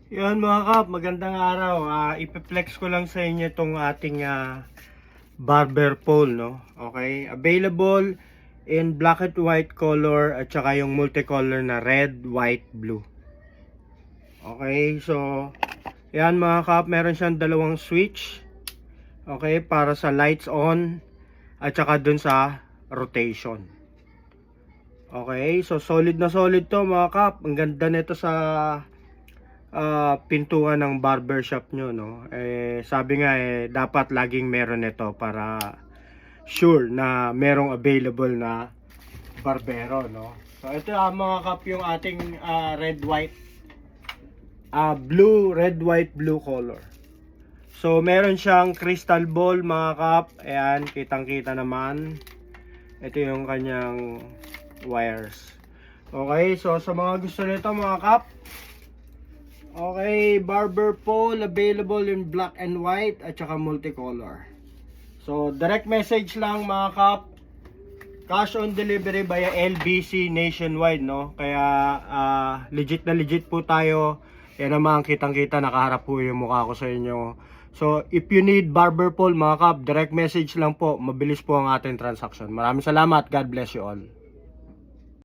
Yun mga kap, magandang araw. Ipiplex ko lang sa inyo itong ating barber pole, no? Okay, available in black and white color at saka yung multicolor na red, white, blue. Okay, so yan mga kap, meron siyang dalawang switch. Okay, para sa lights on at saka dun sa rotation. Okay, so solid na solid to mga kap. Ang ganda nito sa pintuan ng barbershop nyo, no? Sabi nga dapat laging meron ito para sure na merong available na barbero, no? So ito mga kap yung ating red white blue, red white blue color. So meron siyang crystal ball mga kap. Ayan, kitang-kita naman. Ito yung kanyang wires. Okay, so sa mga gusto nito mga kap, okay, barber pole available in black and white at saka multicolor. So direct message lang mga kap. Cash on delivery via LBC nationwide, no? Kaya legit na legit po tayo. Yan naman, kitang-kita, nakaharap po yung mukha ko sa inyo. So if you need barber pole mga kap, direct message lang po. Mabilis po ang ating transaction. Maraming salamat. God bless you all.